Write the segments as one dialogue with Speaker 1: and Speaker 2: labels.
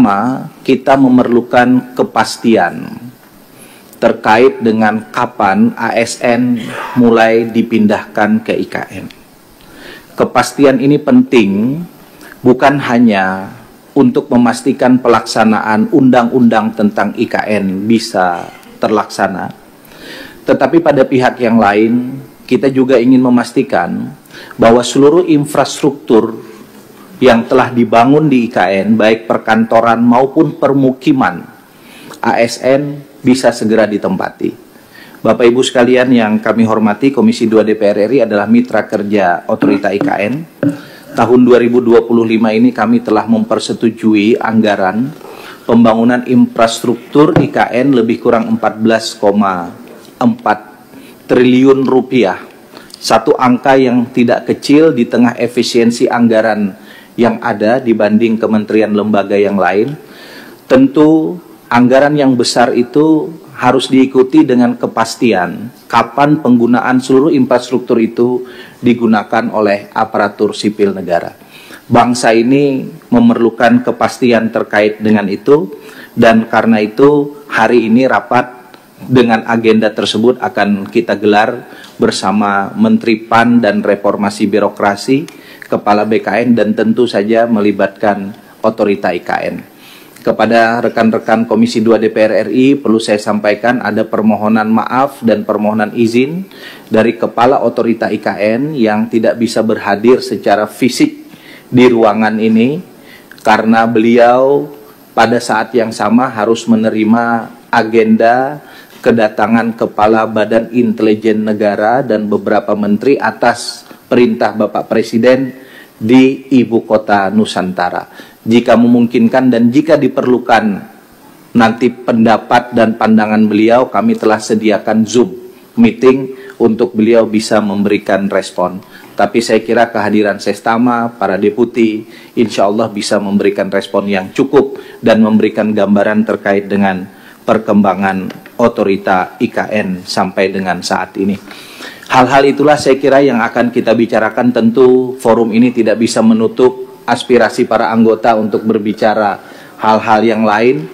Speaker 1: pertama, kita memerlukan kepastian terkait dengan kapan ASN mulai dipindahkan ke IKN. Kepastian ini penting bukan hanya untuk memastikan pelaksanaan undang-undang tentang IKN bisa terlaksana, tetapi pada pihak yang lain kita juga ingin memastikan bahwa seluruh infrastruktur yang telah dibangun di IKN, baik perkantoran maupun permukiman ASN, bisa segera ditempati. Bapak Ibu sekalian yang kami hormati, Komisi 2 DPR RI adalah mitra kerja Otorita IKN. Tahun 2025 ini kami telah mempersetujui anggaran pembangunan infrastruktur IKN lebih kurang 14,4 triliun rupiah. Satu angka yang tidak kecil di tengah efisiensi anggaran yang ada dibanding kementerian lembaga yang lain. Tentu anggaran yang besar itu harus diikuti dengan kepastian kapan penggunaan seluruh infrastruktur itu digunakan oleh aparatur sipil negara. Bangsa ini memerlukan kepastian terkait dengan itu, dan karena itu hari ini rapat dengan agenda tersebut akan kita gelar bersama Menteri PAN dan Reformasi Birokrasi, Kepala BKN, dan tentu saja melibatkan Otorita IKN. Kepada rekan-rekan Komisi 2 DPR RI perlu saya sampaikan ada permohonan maaf dan permohonan izin dari Kepala Otorita IKN yang tidak bisa berhadir secara fisik di ruangan ini karena beliau pada saat yang sama harus menerima agenda kedatangan Kepala Badan Intelijen Negara dan beberapa menteri atas perintah Bapak Presiden di Ibu Kota Nusantara. Jika memungkinkan dan jika diperlukan nanti pendapat dan pandangan beliau, kami telah sediakan Zoom meeting untuk beliau bisa memberikan respon. Tapi saya kira kehadiran Sestama, para deputi, insya Allah bisa memberikan respon yang cukup dan memberikan gambaran terkait dengan perkembangan Otorita IKN sampai dengan saat ini. Hal-hal itulah saya kira yang akan kita bicarakan. Tentu forum ini tidak bisa menutup aspirasi para anggota untuk berbicara hal-hal yang lain,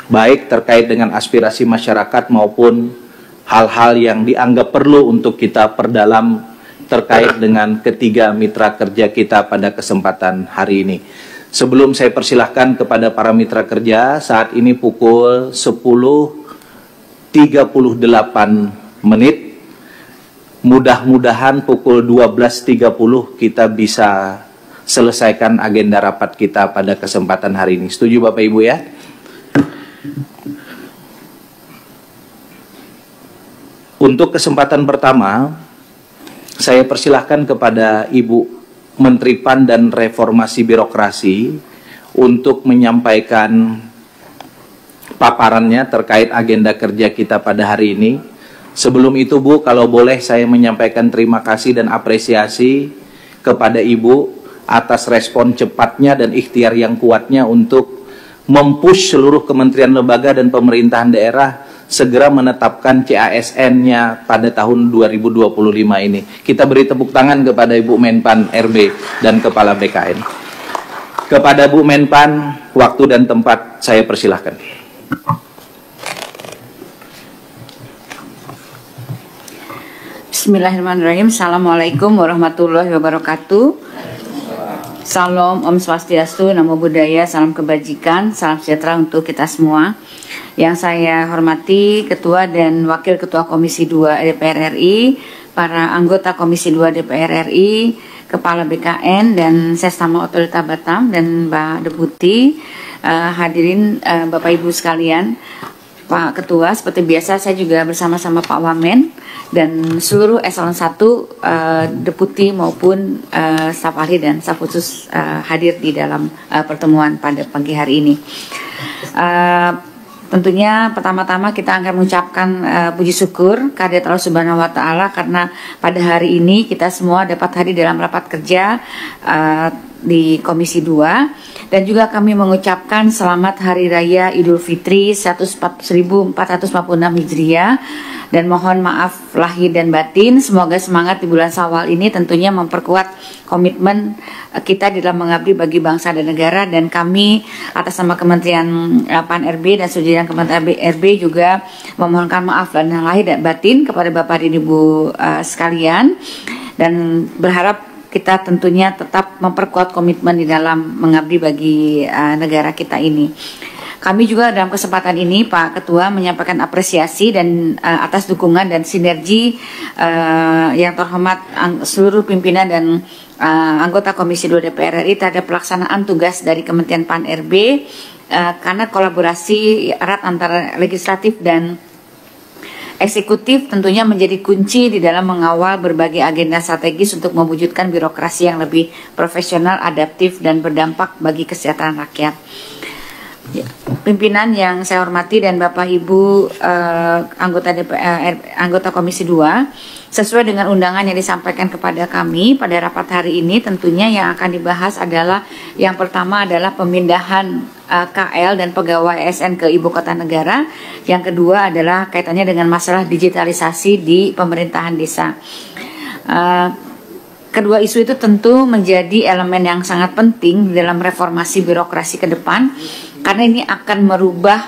Speaker 1: baik terkait dengan aspirasi masyarakat maupun hal-hal yang dianggap perlu untuk kita perdalam terkait dengan ketiga mitra kerja kita pada kesempatan hari ini. Sebelum saya persilahkan kepada para mitra kerja, saat ini pukul 10.38. Mudah-mudahan pukul 12.30 kita bisa selesaikan agenda rapat kita pada kesempatan hari ini. Setuju Bapak Ibu ya? Untuk kesempatan pertama, saya persilahkan kepada Ibu Menteri PAN dan Reformasi Birokrasi untuk menyampaikan paparannya terkait agenda kerja kita pada hari ini. Sebelum itu Bu, kalau boleh saya menyampaikan terima kasih dan apresiasi kepada Ibu atas respon cepatnya dan ikhtiar yang kuatnya untuk mempush seluruh kementerian lembaga dan pemerintahan daerah segera menetapkan CASN-nya pada tahun 2025 ini. Kita beri tepuk tangan kepada Ibu Menpan RB dan Kepala BKN. Kepada Bu Menpan, waktu dan tempat saya persilahkan.
Speaker 2: Bismillahirrahmanirrahim. Assalamualaikum warahmatullahi wabarakatuh. Salam, Om Swastiastu, Namo Buddhaya, salam kebajikan, salam sejahtera untuk kita semua. Yang saya hormati Ketua dan Wakil Ketua Komisi 2 DPR RI, para anggota Komisi 2 DPR RI, Kepala BKN dan Sestama Otorita Batam dan Mbak Deputi, hadirin Bapak Ibu sekalian. Pak Ketua, seperti biasa saya juga bersama-sama Pak Wamen dan seluruh eselon 1 deputi maupun staf ahli dan staf khusus hadir di dalam pertemuan pada pagi hari ini. Tentunya pertama-tama kita akan mengucapkan puji syukur kehadirat Allah Subhanahu wa Ta'ala karena pada hari ini kita semua dapat hadir dalam rapat kerja di Komisi 2. Dan juga kami mengucapkan selamat Hari Raya Idul Fitri 1446 Hijriah Dan mohon maaf lahir dan batin, semoga semangat di bulan Syawal ini tentunya memperkuat komitmen kita dalam mengabdi bagi bangsa dan negara. Dan kami atas nama Kementerian PAN RB dan Sudirman Kementerian RB juga memohonkan maaf dan lahir dan batin kepada Bapak dan Ibu sekalian, dan berharap kita tentunya tetap memperkuat komitmen di dalam mengabdi bagi negara kita ini. Kami juga dalam kesempatan ini Pak Ketua menyampaikan apresiasi dan atas dukungan dan sinergi yang terhormat seluruh pimpinan dan anggota Komisi 2 DPR RI terhadap pelaksanaan tugas dari Kementerian PAN RB, karena kolaborasi erat antara legislatif dan eksekutif tentunya menjadi kunci di dalam mengawal berbagai agenda strategis untuk mewujudkan birokrasi yang lebih profesional, adaptif, dan berdampak bagi kesejahteraan rakyat. Pimpinan yang saya hormati dan Bapak Ibu anggota DPR, anggota Komisi 2, sesuai dengan undangan yang disampaikan kepada kami pada rapat hari ini, tentunya yang akan dibahas adalah yang pertama adalah pemindahan KL dan pegawai ASN ke Ibu Kota Negara. Yang kedua adalah kaitannya dengan masalah digitalisasi di pemerintahan desa. Kedua isu itu tentu menjadi elemen yang sangat penting dalam reformasi birokrasi ke depan, karena ini akan merubah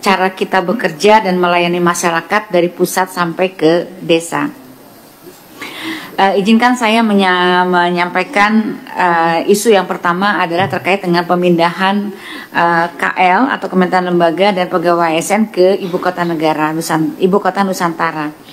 Speaker 2: cara kita bekerja dan melayani masyarakat dari pusat sampai ke desa. Izinkan saya menyampaikan isu yang pertama adalah terkait dengan pemindahan KL atau Kementerian Lembaga dan Pegawai ASN ke Ibu Kota Negara, Ibu Kota Nusantara.